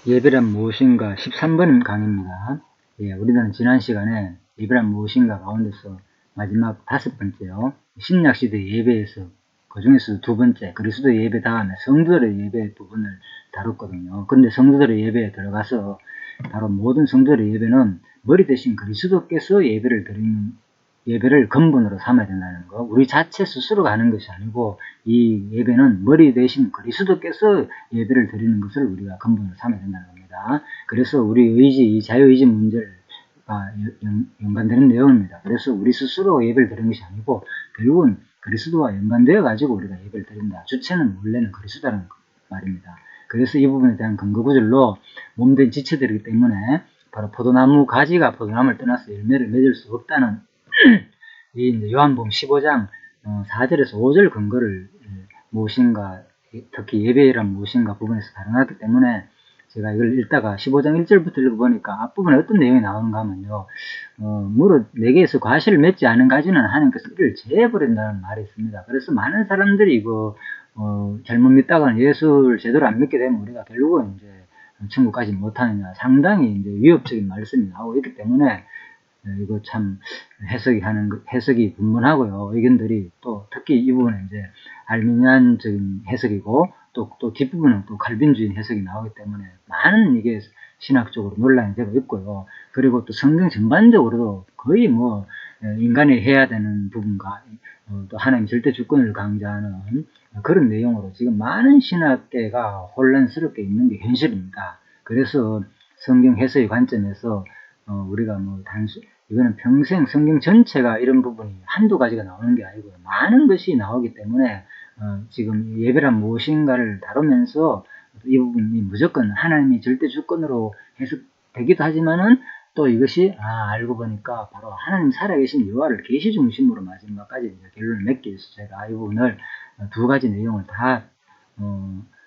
예배란 무엇인가 13번 강의입니다. 우리는 지난 시간에 예배란 무엇인가 가운데서 마지막 5번째요. 신약시대 예배에서 그 중에서 2번째 그리스도 예배 다음에 성도들의 예배 부분을 다뤘거든요. 그런데 성도들의 예배에 들어가서 바로 모든 성도들의 예배는 머리 대신 그리스도께서 예배를 근본으로 삼아야 된다는 거. 우리 자체 스스로가 하는 것이 아니고 이 예배는 머리 대신 그리스도께서 예배를 드리는 것을 우리가 근본으로 삼아야 된다는 겁니다. 그래서 우리 의지, 자유의지 문제가 연관되는 내용입니다. 그래서 우리 스스로 예배를 드리는 것이 아니고 결국은 그리스도와 연관되어 가지고 우리가 예배를 드린다. 주체는 원래는 그리스도라는 말입니다. 그래서 이 부분에 대한 근거 구절로 몸된 지체들이기 때문에 바로 포도나무 가지가 포도나무를 떠나서 열매를 맺을 수 없다는 이 이제 요한복음 15장 4절에서 5절 근거를 무엇인가, 특히 예배란 무엇인가 부분에서 다뤄놨기 때문에 제가 이걸 읽다가 15장 1절부터 읽어보니까 앞부분에 어떤 내용이 나오는가 하면요. 무릇 내게에서 과실을 맺지 않은 가지는 하나님께서 이를 제해버린다는 말이 있습니다. 그래서 많은 사람들이 이거 잘못 믿다가는 예수를 제대로 안 믿게 되면 우리가 결국은 이제 천국까지 못하느냐, 상당히 이제 위협적인 말씀이 나오고 있기 때문에 이거 참 해석이 분분하고요. 의견들이 또 특히 이 부분은 이제 알미니안적인 해석이고 또 뒷부분은 또 칼빈주의 해석이 나오기 때문에 많은 이게 신학적으로 논란이 되고 있고요. 그리고 또 성경 전반적으로도 거의 뭐 인간이 해야 되는 부분과 또 하나님 절대 주권을 강조하는 그런 내용으로 지금 많은 신학계가 혼란스럽게 있는 게 현실입니다. 그래서 성경 해석의 관점에서 우리가 뭐 이거는 평생 성경 전체가 이런 부분이 한두 가지가 나오는 게 아니고 많은 것이 나오기 때문에 지금 예배란 무엇인가를 다루면서 이 부분이 무조건 하나님이 절대 주권으로 해석되기도 하지만은 또 이것이 알고 보니까 바로 하나님 살아계신 여호와를 계시 중심으로 마지막까지 결론을 맺기 위해서 제가 이 부분을 2가지 내용을 다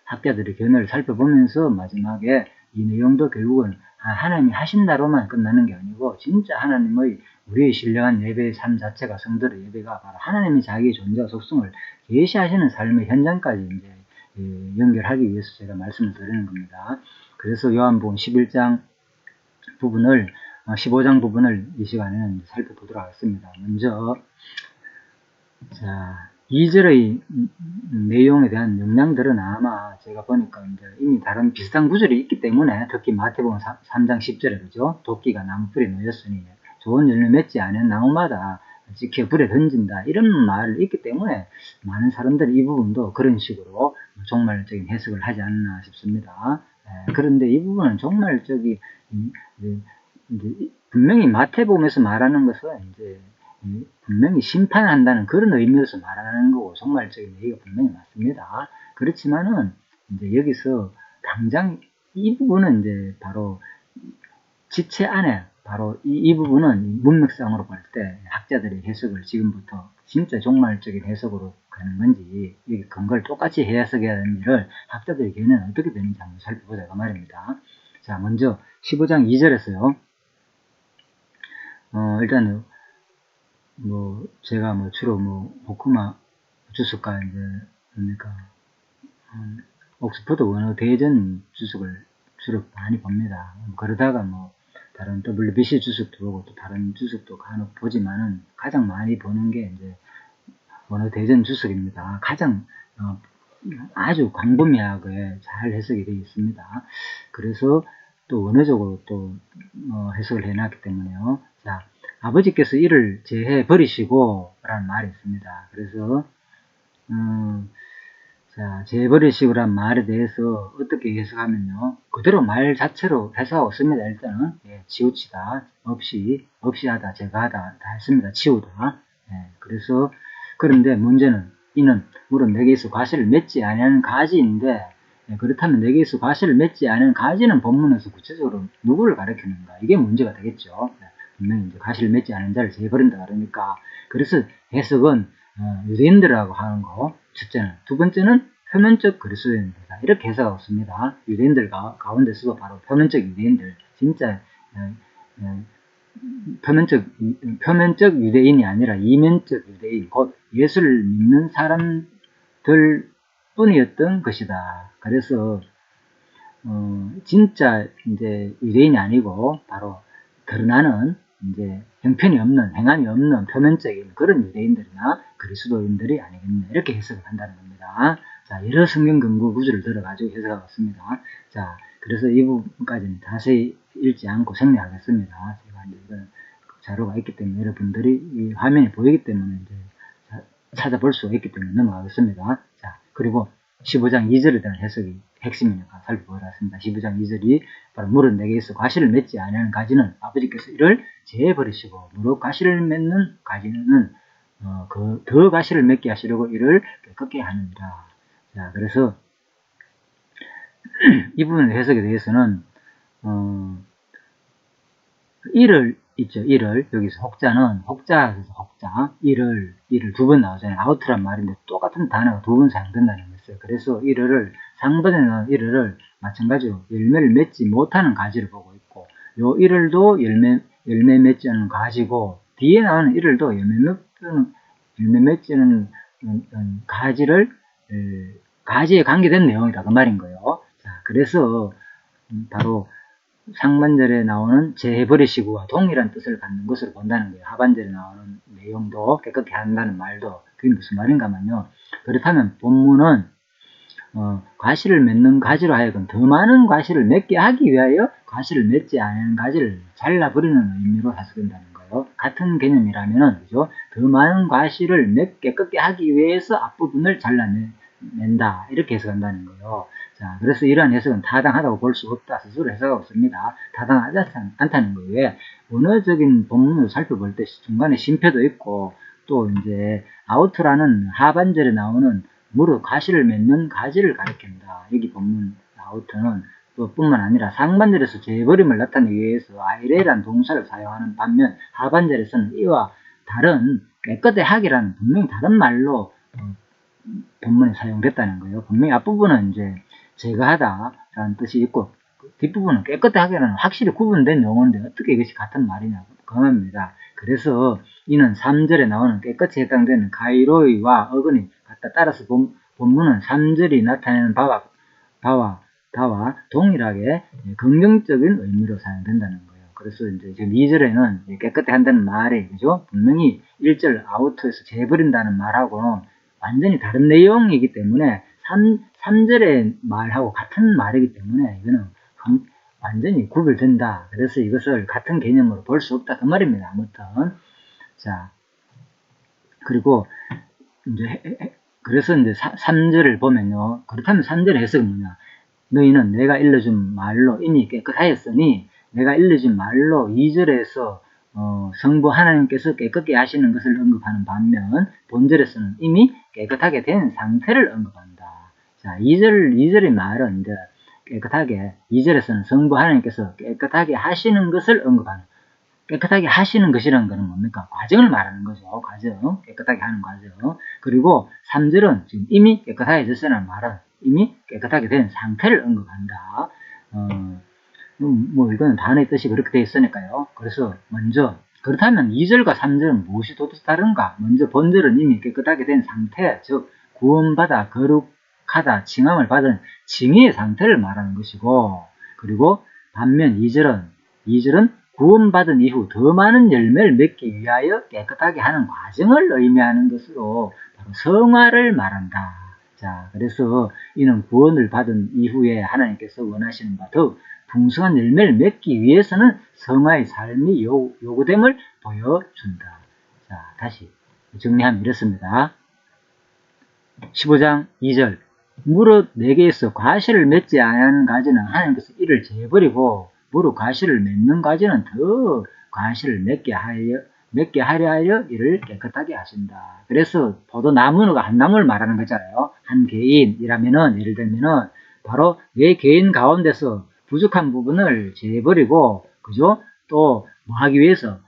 학자들의 견해를 살펴보면서 마지막에 이 내용도 결국은 하나님이 하신다로만 끝나는 게 아니고 진짜 하나님의 우리의 신령한 예배의 삶 자체가 성도의 예배가 바로 하나님이 자기의 존재와 속성을 계시하시는 삶의 현장까지 이제 연결하기 위해서 제가 말씀을 드리는 겁니다. 그래서 요한복음 11장 부분을 15장 부분을 이 시간에는 살펴보도록 하겠습니다. 먼저 자 2절의 내용에 대한 영향들은 아마 제가 보니까 이제 이미 다른 비슷한 구절이 있기 때문에 특히 마태복음 3장 10절에 그죠? 도끼가 나무불에 놓였으니 좋은 열매 맺지 않은 나무마다 지켜 불에 던진다 이런 말이 있기 때문에 많은 사람들이 이 부분도 그런 식으로 종말적인 해석을 하지 않나 싶습니다. 그런데 이 부분은 정말 이제 분명히 마태복음에서 말하는 것은 이제 분명히 심판한다는 그런 의미에서 말하는 거고 종말적인 얘기가 분명히 맞습니다. 그렇지만은 이제 여기서 당장 이 부분은 이제 바로 지체 안에 바로 이 부분은 문맥상으로 볼 때 학자들의 해석을 지금부터 진짜 종말적인 해석으로 가는 건지 이 근거를 똑같이 해석해야 되는지를 학자들의 견해는 어떻게 되는지 한번 살펴보자고 말입니다. 자, 먼저 15장 2절에서요. 일단은 제가 주로 호쿠마 주석가 이제 뭡니까 옥스퍼드 원어 대전 주석을 주로 많이 봅니다. 그러다가 다른 WBC 주석도 보고 또 다른 주석도 간혹 보지만은 가장 많이 보는 게 이제 원어 대전 주석입니다. 가장 아주 광범위하게 잘 해석이 되어 있습니다. 그래서 또 원어적으로 또 해석을 해놨기 때문에요. 자, 아버지께서 이를 제해 버리시고 라는 말이 있습니다. 그래서 자, 제해 버리시고란 말에 대해서 어떻게 해석하면요. 그대로 말 자체로 해석하고 씁니다. 일단은 치우치다, 없이 하다, 제거하다 다 했습니다. 치우다. 그래서 그런데 문제는 이는 물론 내게서 과실을 맺지 아니하는 가지인데 그렇다면 내게서 과실을 맺지 않은 가지는 본문에서 구체적으로 누구를 가리키는가 이게 문제가 되겠죠. 분명히 이제 과실을 맺지 않은 자를 제버린다 그러니까 그래서 해석은 유대인들하고 하는 거 첫째는 두 번째는 표면적 그리스도인들이다 이렇게 해석하고 있습니다. 유대인들 가운데서도 바로 표면적 유대인들 진짜 표면적 유대인이 아니라 이면적 유대인, 곧 예수를 믿는 사람들 뿐이었던 것이다. 그래서 진짜 이제 유대인이 아니고 바로 드러나는 이제 형편이 없는, 행함이 없는 표면적인 그런 유대인들이나 그리스도인들이 아니겠네. 이렇게 해석을 한다는 겁니다. 자, 여러 성경 근거 구절을 들어가지고 해석하고 있습니다. 자, 그래서 이 부분까지는 자세히 읽지 않고 정리하겠습니다. 제가 이제 이런 자료가 있기 때문에 여러분들이 이 화면이 보이기 때문에 이제 찾아볼 수가 있기 때문에 넘어가겠습니다. 자, 그리고 15장 2절에 대한 해석이 핵심이니까 살펴보겠습니다. 15장 2절이 바로 물은 내게서 과실을 맺지 아니하는 가지는 아버지께서 이를 제해버리시고 무릇 과실을 맺는 가지는 더 과실을 맺게 하시려고 이를 깨끗게 하느니라. 자, 그래서 이 부분의 해석에 대해서는 이를 있죠. 이를 여기서 혹자는 혹자에서 혹자 이를 두 번 나오잖아요. 아우트란 말인데 똑같은 단어가 두 번 사용된다는 거였어요. 그래서 이를 상반에는 이를 마찬가지로 열매를 맺지 못하는 가지를 보고 있고 요 이를도 열매 맺지 않는 가지고 뒤에 나오는 이를도 열매 맺지 않는 가지를 가지에 관계된 내용이다 그 말인 거예요. 자, 그래서 바로 상반절에 나오는 제해버리시고와 동일한 뜻을 갖는 것으로 본다는 거예요. 하반절에 나오는 내용도 깨끗게 한다는 말도 그게 무슨 말인가면요. 그렇다면 본문은 과실을 맺는 가지로 하여금 더 많은 과실을 맺게 하기 위하여 과실을 맺지 않은 가지를 잘라버리는 의미로 해석된다는 거예요. 같은 개념이라면은 그죠? 더 많은 과실을 깨끗게 하기 위해서 앞부분을 잘라낸다 이렇게 해석한다는 거예요. 자, 그래서 이러한 해석은 타당하다고 볼 수 없다 스스로 해석하고 있습니다. 타당하지 않다는 거예요. 왜? 원어적인 본문을 살펴볼 때 중간에 쉼표도 있고 또 이제 아우트라는 하반절에 나오는 무릇 과실을 맺는 가지를 가리킨다. 여기 본문 아우트는 또 뿐만 아니라 상반절에서 재버림을 나타내기 위해서 아이레란 동사를 사용하는 반면 하반절에서는 이와 다른 깨끗해 하기라는 분명히 다른 말로 본문에 사용됐다는 거예요. 분명히 앞부분은 이제 제거하다라는 뜻이 있고 뒷부분은 깨끗해 하기라는 확실히 구분된 용어인데 어떻게 이것이 같은 말이냐 그 말입니다. 그래서 이는 3절에 나오는 깨끗이 해당되는 가이로이와 어근이 같다. 따라서 본문은 3절이 나타내는 바와 동일하게 긍정적인 의미로 사용된다는 거예요. 그래서 이제 지금 2절에는 깨끗해 한다는 말이 그죠? 분명히 1절 아우터에서 재버린다는 말하고는 완전히 다른 내용이기 때문에 3절의 말하고 같은 말이기 때문에 이거는 완전히 구별된다. 그래서 이것을 같은 개념으로 볼 수 없다. 그 말입니다. 아무튼. 자, 그리고 그래서 이제 3절을 보면요. 그렇다면 3절의 해석은 뭐냐? 너희는 내가 일러준 말로 이미 깨끗하였으니 내가 일러준 말로 2절에서 성부 하나님께서 깨끗게 하시는 것을 언급하는 반면 본절에서는 이미 깨끗하게 된 상태를 언급한다. 자, 2절의 말은 이제 깨끗하게 2절에서는 성부 하나님께서 깨끗하게 하시는 것을 언급하는 깨끗하게 하시는 것이라는 것은 뭡니까? 과정을 말하는 거죠. 과정. 깨끗하게 하는 과정. 그리고 3절은 지금 이미 깨끗해졌으라는 말은 이미 깨끗하게 된 상태를 언급한다. 뭐 이거는 단어의 뜻이 그렇게 되어 있으니까요. 그래서 먼저 그렇다면 2절과 3절은 무엇이 도대체 다른가? 먼저 본절은 이미 깨끗하게 된 상태, 즉 구원받아 거룩하다, 칭함을 받은 칭의의 상태를 말하는 것이고 그리고 반면 2절은 구원받은 이후 더 많은 열매를 맺기 위하여 깨끗하게 하는 과정을 의미하는 것으로 바로 성화를 말한다. 자, 그래서 이는 구원을 받은 이후에 하나님께서 원하시는 바 더욱 풍성한 열매를 맺기 위해서는 성화의 삶이 요구됨을 보여준다. 자, 다시 정리하면 이렇습니다. 15장 2절 무릇 내게서 과실을 맺지 아니하는 가지는 하나님께서 이를 제버리고 무릇 과실을 맺는 가지는 더 과실을 맺게 하려 하여 이를 깨끗하게 하신다. 그래서 포도나무가 한 나무를 말하는 거잖아요. 한 개인이라면은 예를 들면은 바로 내 개인 가운데서 부족한 부분을 제버리고 그죠? 또 뭐 하기 위해서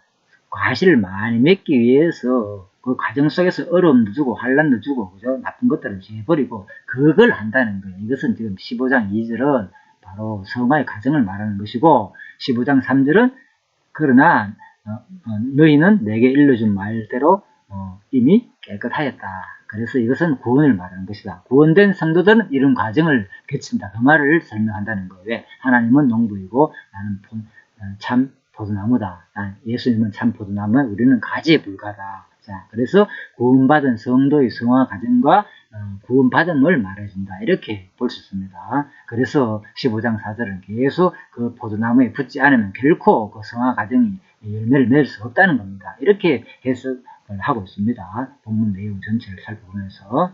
과실을 많이 맺기 위해서 그 과정 속에서 어려움도 주고 환란도 주고 그죠? 나쁜 것들을 제버리고 그걸 한다는 거예요. 이것은 지금 15장 2절은 바로 성화의 과정을 말하는 것이고 15장 3절은 그러나 너희는 내게 일러준 말대로 이미 깨끗하였다. 그래서 이것은 구원을 말하는 것이다. 구원된 성도들은 이런 과정을 거친다. 그 말을 설명한다는 거예요. 왜? 하나님은 농부이고 나는 참 포도나무다. 예수님은 참 포도나무, 우리는 가지에 불과하다. 자, 그래서 구원받은 성도의 성화 과정과 구원받음을 말해준다. 이렇게 볼 수 있습니다. 그래서 15장 4절은 계속 그 포도나무에 붙지 않으면 결코 그 성화 과정이 열매를 맺을 수 없다는 겁니다. 이렇게 해석을 하고 있습니다. 본문 내용 전체를 살펴보면서.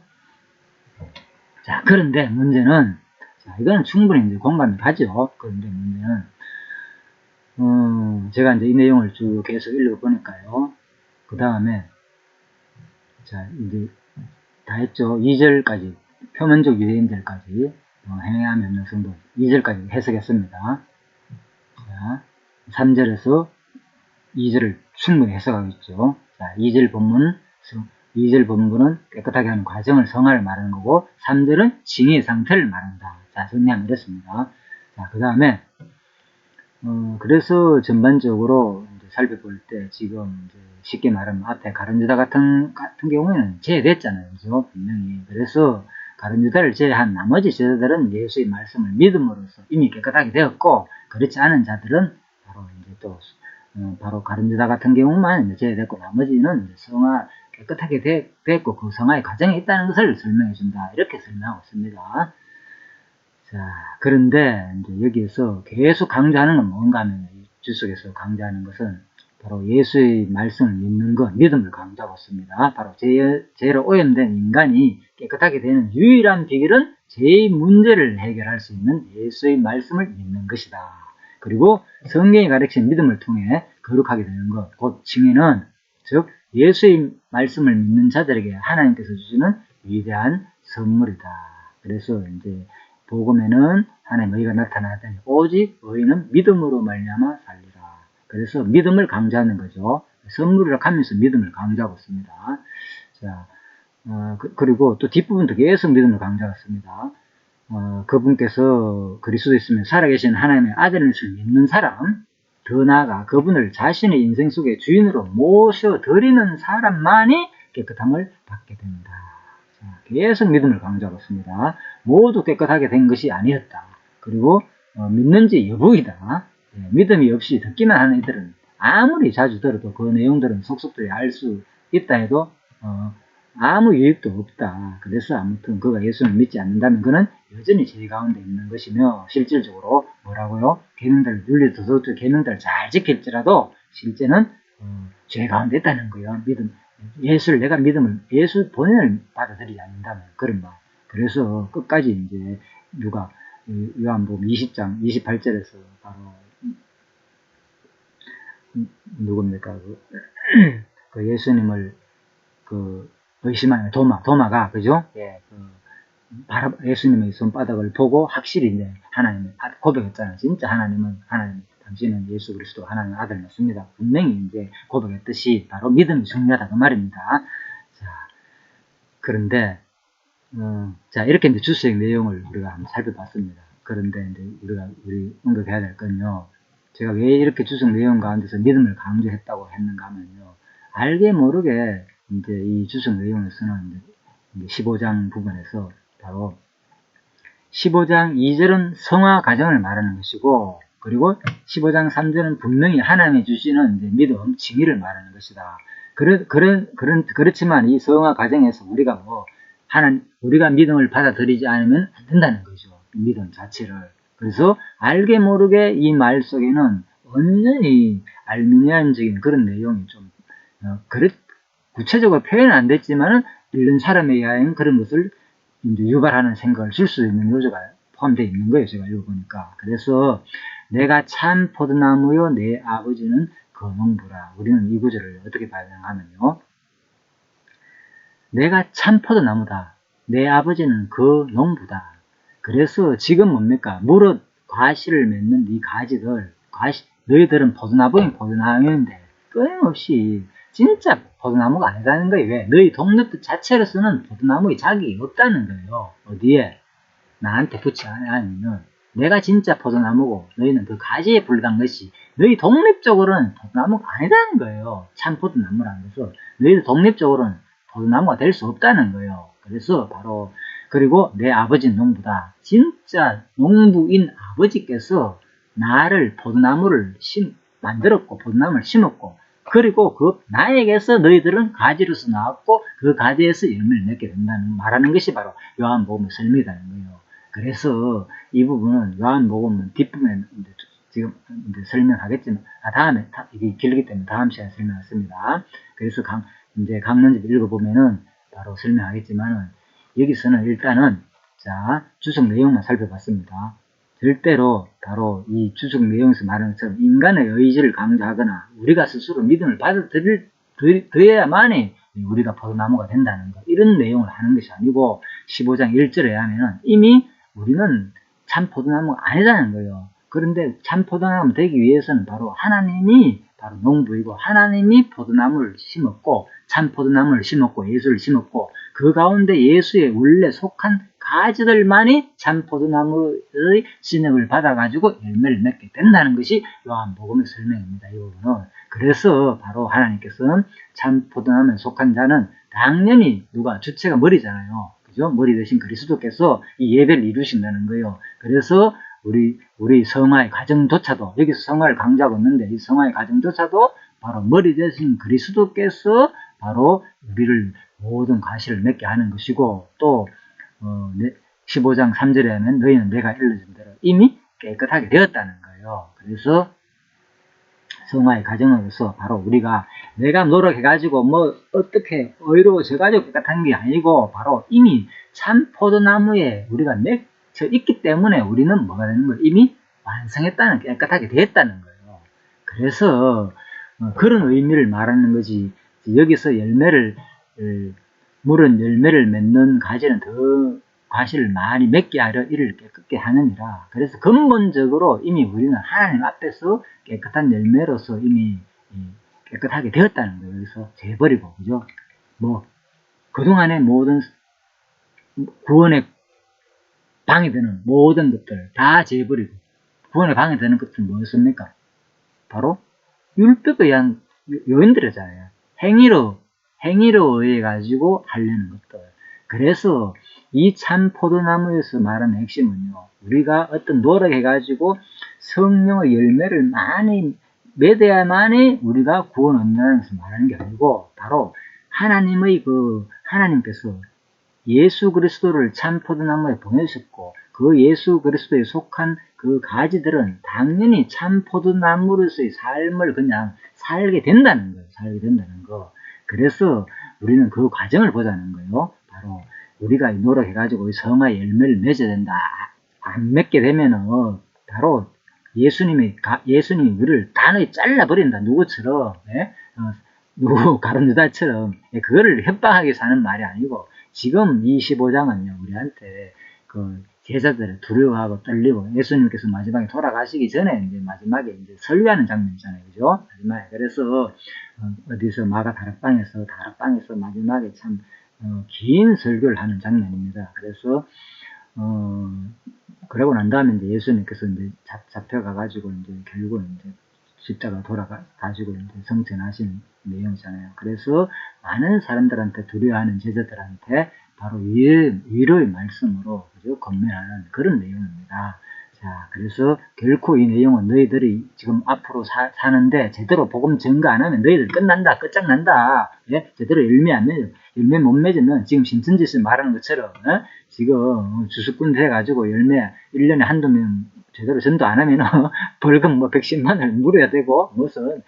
자, 그런데 문제는, 자, 이거는 충분히 이제 공감이 가죠. 그런데 문제는, 제가 이제 이 내용을 쭉 계속 읽어보니까요. 그 다음에, 자, 이제 다 했죠. 2절까지, 표면적 유대인들까지, 행함이 없는 성도, 2절까지 해석했습니다. 자, 3절에서 2절을 충분히 해석하고 있죠. 자, 2절 본문은 깨끗하게 하는 과정을 성화를 말하는 거고, 3절은 징의 상태를 말한다. 자, 정리하면 이렇습니다. 자, 그 다음에, 그래서 전반적으로 이제 살펴볼 때 지금 이제 쉽게 말하면 앞에 가룟 유다 같은 경우에는 제외됐잖아요. 그죠? 분명히. 그래서 가룟 유다를 제외한 나머지 제자들은 예수의 말씀을 믿음으로써 이미 깨끗하게 되었고, 그렇지 않은 자들은 바로 이제 또 바로 가룟 유다 같은 경우만 이제 제외됐고, 나머지는 이제 성화 깨끗하게 됐고 그 성화의 과정에 있다는 것을 설명해 준다. 이렇게 설명하고 있습니다. 자, 그런데 이제 여기에서 계속 강조하는 건 뭔가 하면 이 주석에서 강조하는 것은 바로 예수의 말씀을 믿는 것, 믿음을 강조하고 있습니다. 바로 죄로 오염된 인간이 깨끗하게 되는 유일한 비결은 죄의 문제를 해결할 수 있는 예수의 말씀을 믿는 것이다. 그리고 성경이 가르친 믿음을 통해 거룩하게 되는 것, 곧 증인은, 즉 예수의 말씀을 믿는 자들에게 하나님께서 주시는 위대한 선물이다. 그래서 이제 복음에는 하나님의 의가 나타나더니 오직 의인은 믿음으로 말미암아 살리라. 그래서 믿음을 강조하는 거죠. 선물이라 하면서 믿음을 강조하고 있습니다. 자, 그리고 또 뒷부분도 계속 믿음을 강조하고 있습니다. 그분께서 그리스도에 있으면 살아계신 하나님의 아들을 믿는 사람, 더 나아가 그분을 자신의 인생 속에 주인으로 모셔드리는 사람만이 깨끗함을 받게 된다. 계속 믿음을 강조하고 있습니다. 모두 깨끗하게 된 것이 아니었다. 그리고 믿는지 여부이다. 믿음이 없이 듣기만 하는 이들은 아무리 자주 들어도 그 내용들은 속속들이 알 수 있다 해도 아무 유익도 없다. 그래서 아무튼 그가 예수를 믿지 않는다면 그는 여전히 죄 가운데 있는 것이며, 실질적으로 뭐라고요? 계명들을 윤리도덕적 계명들을 잘 지킬지라도 실제는 죄 가운데 있다는 거예요. 예수를 내가 예수 본인을 받아들이지 않는다면 그런 말. 그래서 끝까지 이제 요한복음 20장 28절에서 바로 누굽니까? 그 예수님을 의심하는 도마가, 그죠? 예, 예수님의 손바닥을 보고 확실히 이제 하나님을 고백했잖아요. 진짜 하나님, 당신은 예수 그리스도 하나님의 아들 맞습니다. 분명히 이제 고백했듯이 바로 믿음이 중요하다 그 말입니다. 자, 그런데 자, 이렇게 이제 주수의 내용을 우리가 한번 살펴봤습니다. 그런데 이제 우리 언급해야 될 건요. 제가 왜 이렇게 주석 내용 가운데서 믿음을 강조했다고 했는가 하면요. 알게 모르게 이제 이 주석 내용에서는 이제 15장 부분에서 바로 15장 2절은 성화 과정을 말하는 것이고, 그리고 15장 3절은 분명히 하나님이 주시는 이제 믿음, 징의를 말하는 것이다. 그렇지만 이 성화 과정에서 우리가 믿음을 받아들이지 않으면 안 된다는 거죠. 믿음 자체를. 그래서 알게 모르게 이 말 속에는 완전히 알미니안적인 그런 내용이 좀, 구체적으로 표현은 안 됐지만은, 읽는 사람에 의하여 그런 것을 이제 유발하는 생각을 줄 수 있는 요소가 포함되어 있는 거예요. 제가 읽어보니까. 그래서 내가 참 포도나무요 내 아버지는 그 농부라. 우리는 이 구절을 어떻게 발견하면요. 내가 참 포도나무다. 내 아버지는 그 농부다. 그래서 지금 뭡니까? 무릇 과실을 맺는 이 가지들, 너희들은 포도나무인데 끊임없이 진짜 포도나무가 아니라는 거예요. 왜? 너희 동료들 자체로서는 포도나무의 자격이 없다는 거예요. 어디에? 나한테 붙지 않으면 내가 진짜 포도나무고 너희는 그 가지에 불과한 것이, 너희 독립적으로는 포도나무가 아니라는 거예요. 참 포도나무라는 것은 너희들 독립적으로는 포도나무가 될 수 없다는 거예요. 그래서 바로 그리고 내 아버지는 농부다. 진짜 농부인 아버지께서 나를 포도나무를 만들었고 포도나무를 심었고 그리고 그 나에게서 너희들은 가지로서 나왔고 그 가지에서 열매를 맺게 된다는 말하는 것이 바로 요한복음의 설명이라는 거예요. 그래서 이 부분은 요한복음은 뒷부분에 지금 이제 설명하겠지만 다음에 이게 길기 때문에 다음 시간에 설명하겠습니다. 그래서 이제 강론집 읽어보면은 바로 설명하겠지만은 여기서는 일단은 자 주석 내용만 살펴봤습니다. 절대로 바로 이 주석 내용에서 말하는 것처럼 인간의 의지를 강조하거나 우리가 스스로 믿음을 받아들여야만이 우리가 포도나무가 된다는 것 이런 내용을 하는 것이 아니고 15장 1절에 하면은 이미 우리는 참 포도나무가 아니라는 거예요. 그런데 참 포도나무 되기 위해서는 바로 하나님이 바로 농부이고 하나님이 포도나무를 심었고 참 포도나무를 심었고 예수를 심었고 그 가운데 예수의 원래 속한 가지들만이 참 포도나무의 신역을 받아가지고 열매를 맺게 된다는 것이 요한복음의 설명입니다. 이 부분은. 그래서 바로 하나님께서는 참 포도나무에 속한 자는 당연히 누가 주체가 머리잖아요. 그죠? 머리 대신 그리스도께서 이 예배를 이루신다는 거예요. 그래서 우리 성화의 과정조차도 여기서 성화를 강조하고 있는데 이 성화의 과정조차도 바로 머리 대신 그리스도께서 바로 우리를 모든 과실을 맺게 하는 것이고 또 15장 3절에 하면 너희는 내가 일러준 대로 이미 깨끗하게 되었다는 거예요. 그래서 성화의 과정으로서 바로 우리가 내가 노력해가지고 뭐 어떻게 의로워져가지고 깨끗한 게 아니고 바로 이미 참 포도나무에 우리가 맺혀 있기 때문에 우리는 뭐가 되는 거예요? 이미 완성했다는 깨끗하게 되었다는 거예요. 그래서 그런 의미를 말하는 거지 여기서 물은 열매를 맺는 가지는 더 과실을 많이 맺게 하려 이를 깨끗게 하느니라. 그래서 근본적으로 이미 우리는 하나님 앞에서 깨끗한 열매로서 이미 깨끗하게 되었다는 거예요. 그래서 재버리고, 그죠? 그동안의 모든 구원에 방해되는 모든 것들 다 재버리고, 구원에 방해되는 것들은 뭐였습니까? 바로 율법에 의한 요인들이잖아요. 행위로 의해 가지고 하려는 것들. 그래서 이 참 포도나무에서 말하는 핵심은요. 우리가 어떤 노력해가지고 성령의 열매를 많이 맺어야만이 우리가 구원 얻는다는 것을 말하는 게 아니고 바로 하나님께서 예수 그리스도를 참 포도나무에 보내셨고 그 예수 그리스도에 속한 그 가지들은 당연히 참 포도나무로서의 삶을 그냥 살게 된다는 거예요. 살게 된다는 거. 그래서 우리는 그 과정을 보자는 거예요. 바로 우리가 노력해가지고 성화의 열매를 맺어야 된다. 안 맺게 되면은 바로 예수님이 우리를 단호히 잘라버린다. 누구처럼 누구 가룟유다처럼 그거를 협박하게 사는 말이 아니고 지금 25장은요 우리한테 그 제자들을 두려워하고 떨리고 예수님께서 마지막에 돌아가시기 전에 이제 마지막에 이제 설교하는 장면이잖아요, 그죠? 마지막에 그래서 어디서 마가 다락방에서 마지막에 참 긴 설교를 하는 장면입니다. 그래서 그러고 난 다음에 이제 예수님께서 이제 잡혀가가지고 이제 결국 이제 십자가 돌아가지고 이제 성천하신 내용이잖아요. 그래서 많은 사람들한테 두려워하는 제자들한테 바로 위로의 말씀으로 그죠? 권면하는 그런 내용입니다. 자, 그래서 결코 이 내용은 너희들이 지금 앞으로 사는데 제대로 복음 증거 안 하면 너희들 끝장난다. 예? 제대로 열매 못 맺으면 지금 심슨짓을 말하는 것처럼 지금 주수꾼 돼가지고 열매 1년에 한두 명 제대로 전도 안 하면 벌금 110만 원 물어야 되고 무슨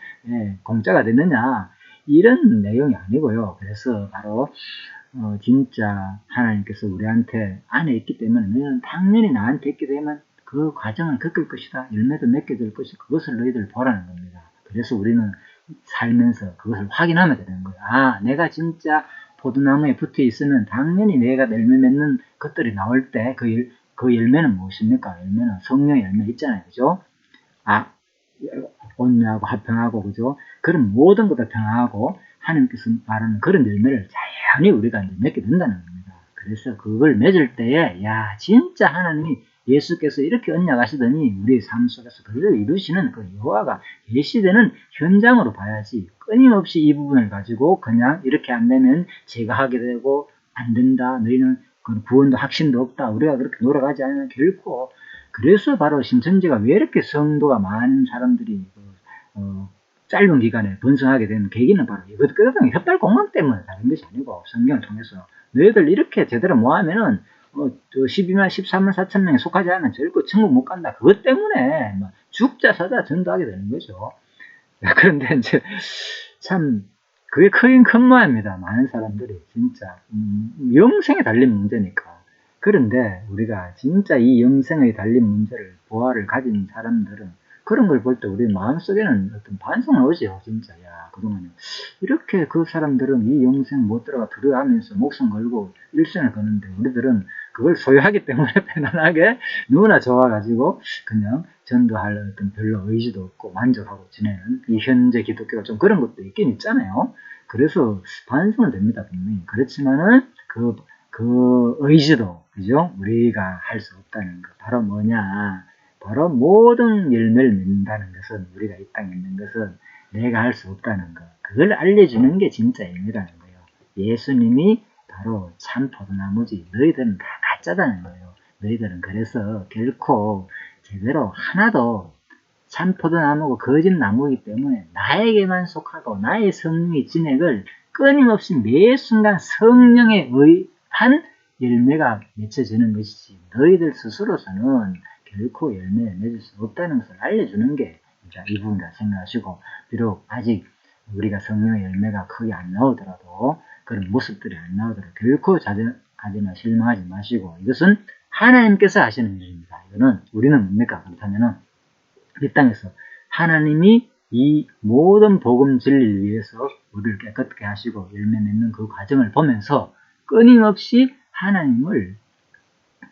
공짜가 됐느냐 이런 내용이 아니고요. 그래서 바로 진짜 하나님께서 우리한테 안에 있기 때문에 너희는 당연히 나한테 있게 되면 그 과정을 겪을 것이다. 열매도 맺게 될 것이다. 그것을 너희들 보라는 겁니다. 그래서 우리는 살면서 그것을 확인하면 되는 거예요. 아, 내가 진짜 포도나무에 붙어 있으면 당연히 내가 열매 맺는 것들이 나올 때 그 열매는 무엇입니까? 열매는 성령의 열매 있잖아요. 그죠? 온유하고 화평하고, 그죠? 그런 모든 것다 평하고 하나님께서 말하는 그런 열매를 자연히 우리가 이제 맺게 된다는 겁니다. 그래서 그걸 맺을 때에, 야, 진짜 하나님이 예수께서 이렇게 언약하시더니 우리의 삶 속에서 그를 이루시는 그 여호와가 계시되는 현장으로 봐야지, 끊임없이 이 부분을 가지고 그냥 이렇게 안 되면 제가 하게 되고 안 된다, 너희는 구원도 확신도 없다, 우리가 그렇게 놀아가지 않으면 결코. 그래서 바로 신천지가 왜 이렇게 성도가 많은 사람들이 짧은 기간에 번성하게 되는 계기는 바로 이거거든요. 혓발 공각 때문에 다른 것이 아니고, 성경을 통해서 너희들 이렇게 제대로 모하면은 12만 13만 4천 명에 속하지 않으면 절대 천국 못 간다, 그것 때문에 죽자 사자 전도하게 되는 거죠. 그런데 이제 참 그게 크긴 큰 모양입니다. 많은 사람들이 진짜 영생에 달린 문제니까. 그런데 우리가 진짜 이 영생에 달린 문제를, 보화를 가진 사람들은 그런 걸 볼 때 우리 마음속에는 어떤 반성을 오죠. 진짜, 야, 그동안에 이렇게 그 사람들은 이 영생 못 들어가면서 목숨 걸고 일생을 거는데, 우리들은 그걸 소유하기 때문에 편안하게 누구나 좋아가지고 그냥 전도할 어떤 별로 의지도 없고 만족하고 지내는 이 현재 기독교가 좀 그런 것도 있긴 있잖아요. 그래서 반성은 됩니다, 분명히. 그렇지만은 그 의지도, 그죠? 우리가 할 수 없다는 것. 바로 뭐냐? 바로 모든 열매를 맺는다는 것은, 우리가 이 땅에 있는 것은 내가 할 수 없다는 것. 그걸 알려주는 게 진짜 의미라는 거예요. 예수님이 바로 참 포도나무지, 너희들은 다 가짜다는 거예요. 너희들은 그래서 결코 제대로 하나도 참 포도나무고 거짓 나무이기 때문에 나에게만 속하고 나의 성령의 진액을 끊임없이 매 순간 성령에 의한 열매가 맺혀지는 것이지, 너희들 스스로서는 결코 열매를 맺을 수 없다는 것을 알려주는 게 이 부분이라 생각하시고, 비록 아직 우리가 성령의 열매가 크게 안 나오더라도, 그런 모습들이 안 나오더라도 결코 자전하거나 실망하지 마시고, 이것은 하나님께서 하시는 일입니다. 이거는 우리는 뭡니까? 그렇다면은 이 땅에서 하나님이 이 모든 복음 진리를 위해서 우리를 깨끗하게 하시고 열매 맺는 그 과정을 보면서 끊임없이 하나님을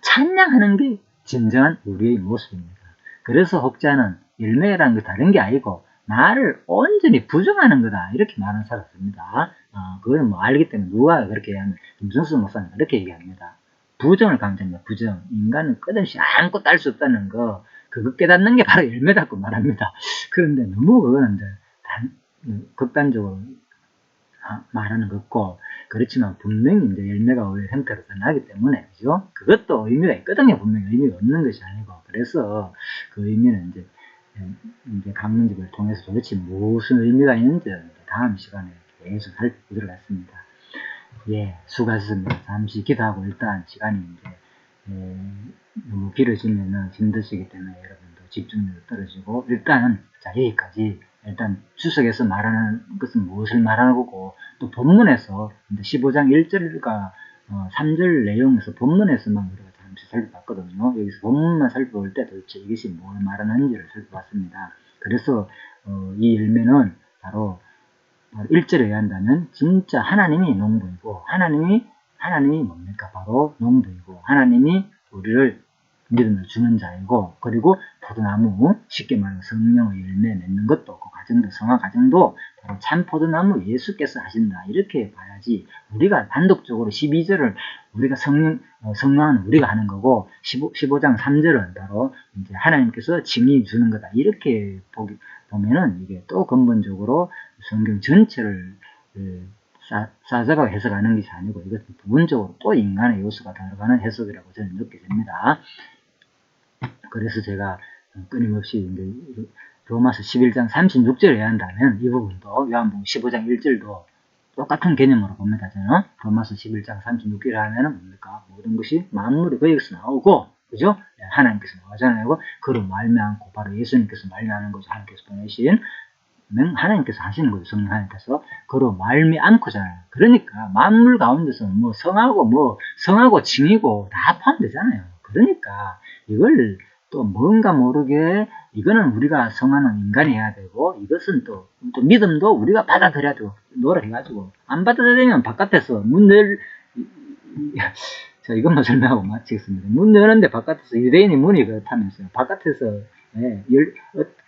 찬양하는 게 진정한 우리의 모습입니다. 그래서 혹자는 열매라는 게 다른 게 아니고 나를 온전히 부정하는 거다, 이렇게 말하는 사람이 있습니다. 그거는 뭐 알기 때문에 누가 그렇게 얘기하면 김성수 목사님 그렇게 얘기합니다. 부정을 강조합니다. 부정. 인간은 끝없이 아무것도 알 수 없다는 거, 그거 깨닫는 게 바로 열매다고 말합니다. 그런데 너무 그거는 이제 극단적으로 말하는 것 같고, 그렇지만 분명히 이제 열매가 오히려 형태로 변하기 때문에, 그죠? 그것도 의미가 있거든요. 분명히 의미가 없는 것이 아니고. 그래서 그 의미는 이제 강론집을 통해서 도대체 무슨 의미가 있는지 다음 시간에 계속 살펴보도록 하겠습니다. 예, 수고하셨습니다. 잠시 기도하고 일단 시간이 이제 너무 길어지면은 힘드시기 때문에 여러분도 집중력이 떨어지고, 일단은 자, 여기까지. 일단 추석에서 말하는 것은 무엇을 말하는 거고, 또 본문에서 15장 1절과 3절 내용에서 본문에서만 우리가 잠시 살펴봤거든요. 여기서 본문만 살펴볼 때 도대체 이것이 뭘 말하는지를 살펴봤습니다. 그래서 이 열매는 바로 1절에 의한다면 진짜 하나님이 농부이고, 하나님이 뭡니까? 바로 농부이고, 하나님이 우리를 믿음을 주는 자이고, 그리고 포도나무, 쉽게 말하면 성령의 열매 맺는 것도, 그 과정도, 성화 과정도 바로 참 포도나무 예수께서 하신다, 이렇게 봐야지, 우리가 단독적으로 12절을 우리가 성령은 우리가 하는 거고, 15장 3절은 바로 이제 하나님께서 징이 주는 거다, 이렇게 보면은 이게 또 근본적으로 성경 전체를 싸잡아 해석하는 것이 아니고, 이것은 부분적으로 또 인간의 요소가 들어가는 해석이라고 저는 느끼게 됩니다. 그래서 제가 끊임없이 이제 로마서 11장 36절에 한다면 이 부분도 요한복음 15장 1절도 똑같은 개념으로 봅니다. 저는 로마서 11장 36절에 하면은 뭡니까? 모든 것이 만물이 거기서 나오고, 그죠? 하나님께서 나오잖아요. 그로 말미암고, 바로 예수님께서 말미암는 거죠. 하나님께서 보내신, 하나님께서 하시는 거죠. 성령 하나님께서. 그로 말미암고잖아요. 그러니까 만물 가운데서 뭐 성하고 징이고 다 포함되잖아요. 그러니까 이걸 또 뭔가 모르게, 이거는 우리가 성하는 인간이 해야 되고, 이것은 또 믿음도 우리가 받아들여야 되고, 노력해가지고, 안 받아들이면 바깥에서 자, 이것만 설명하고 마치겠습니다. 문 여는데 바깥에서 유대인이 문이 그렇다면서요. 바깥에서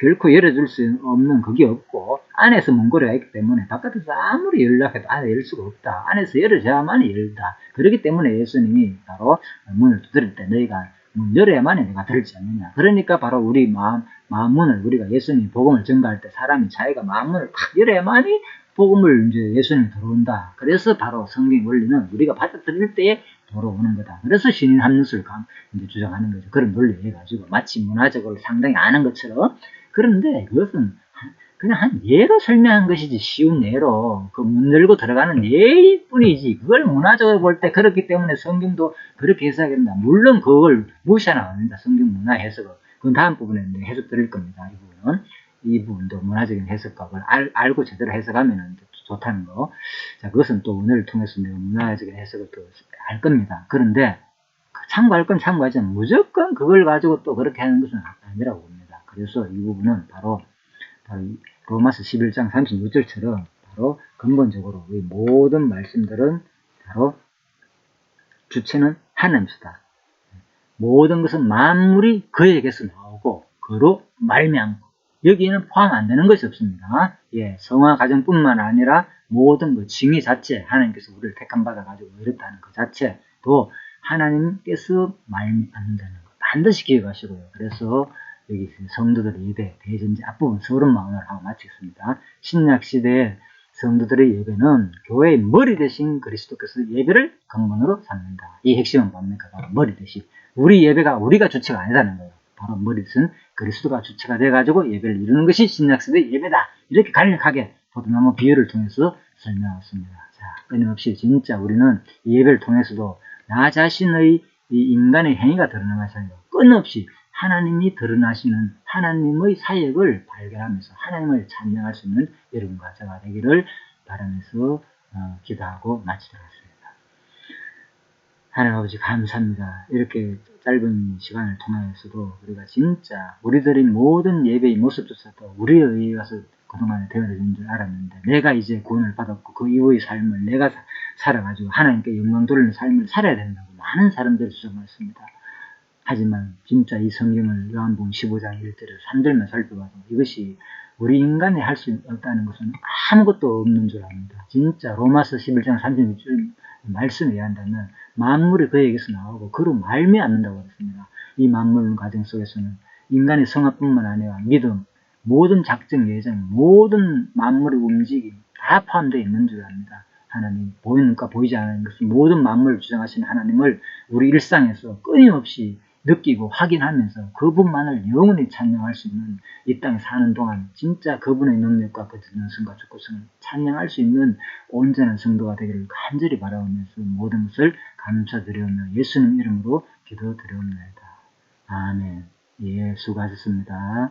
결코 열어줄 수 없는 그게 없고, 안에서 문고리가 있기 때문에 바깥에서 아무리 연락해도 안에 열 수가 없다. 안에서 열어줘야만 열다. 그렇기 때문에 예수님이 바로 문을 두드릴 때 너희가 문 열어야만이 내가 들을지 않느냐. 그러니까 바로 우리 마음문을, 우리가 예수님 복음을 전가할 때 사람이 자기가 마음문을 탁 열어야만이 복음을 이제 예수님이 들어온다. 그래서 바로 성경 원리는 우리가 받아들일 때에 들어오는 거다. 그래서 신인 합류를 이제 주장하는 거죠. 그런 논리를 해가지고 마치 문화적으로 상당히 아는 것처럼. 그런데 그것은 그냥 한 예로 설명한 것이지, 쉬운 예로 그 문 열고 들어가는 예일 뿐이지, 그걸 문화적으로 볼 때 그렇기 때문에 성경도 그렇게 해석해야 된다. 물론 그걸 무시하는 안 된다. 성경 문화 해석을. 그건 다음 부분에 해석 드릴 겁니다. 이 부분도 문화적인 해석과 그걸 알고 제대로 해석하면 좋다는 거. 자, 그것은 또 은혜를 통해서 내가 문화적인 해석을 또 할 겁니다. 그런데 참고할 건 참고하지만 무조건 그걸 가지고 또 그렇게 하는 것은 아니라고 봅니다. 그래서 이 부분은 바로 로마서 11장 36절처럼 바로 근본적으로 우리 모든 말씀들은 바로 주체는 하나님이시다. 모든 것은 만물이 그에게서 나오고 그로 말미암고, 여기에는 포함 안 되는 것이 없습니다. 예, 성화 과정뿐만 아니라 모든 그 징의 자체, 하나님께서 우리를 택함 받아가지고 이렇다는 그 자체도 하나님께서 말미암는다는 거 반드시 기억하시고요. 그래서 여기 성도들의 예배 대전제 앞부분 서른 마음을 하고 마치겠습니다. 신약시대의 성도들의 예배는 교회의 머리 대신 그리스도께서 예배를 근본으로 삼는다. 이 핵심은 뭡니까? 바로 머리 대신. 우리 예배가 우리가 주체가 아니라는 거예요. 바로 머리 대신 그리스도가 주체가 돼가지고 예배를 이루는 것이 신약시대의 예배다. 이렇게 간략하게 포도나무 비유를 통해서 설명했습니다. 자, 끊임없이 진짜 우리는 이 예배를 통해서도 나 자신의 이 인간의 행위가 드러나면서 끊임없이 하나님이 드러나시는 하나님의 사역을 발견하면서 하나님을 찬양할 수 있는 여러분과 제가 되기를 바라면서 기도하고 마치도록 하겠습니다. 하나님 아버지 감사합니다. 이렇게 짧은 시간을 통하여서도 우리가 진짜 우리들의 모든 예배의 모습조차도 우리에 의해서 그동안에 되어진 줄 알았는데, 내가 이제 구원을 받았고 그 이후의 삶을 내가 살아가지고 하나님께 영광 돌리는 삶을 살아야 된다고 많은 사람들이 주장했습니다. 하지만 진짜 이 성경을 요한복음 15장 1절에서 3절만 살펴봐도 이것이 우리 인간이 할 수 없다는 것은 아무것도 없는 줄 압니다. 진짜 로마서 11장 36절 말씀에 의한다면 만물이 그에게서 나오고 그로 말미암는다고 했습니다. 이 만물 과정 속에서는 인간의 성화뿐만 아니라 믿음, 모든 작정, 예정, 모든 만물의 움직임 다 포함되어 있는 줄 압니다. 하나님, 보이는 것과 보이지 않는 것은 모든 만물을 주장하시는 하나님을 우리 일상에서 끊임없이 느끼고 확인하면서 그분만을 영원히 찬양할 수 있는, 이 땅에 사는 동안 진짜 그분의 능력과 그 전능성과 주권성을 찬양할 수 있는 온전한 성도가 되기를 간절히 바라오면서 모든 것을 감사드리오며 예수님 이름으로 기도드리옵나이다. 아멘. 예, 수고하셨습니다.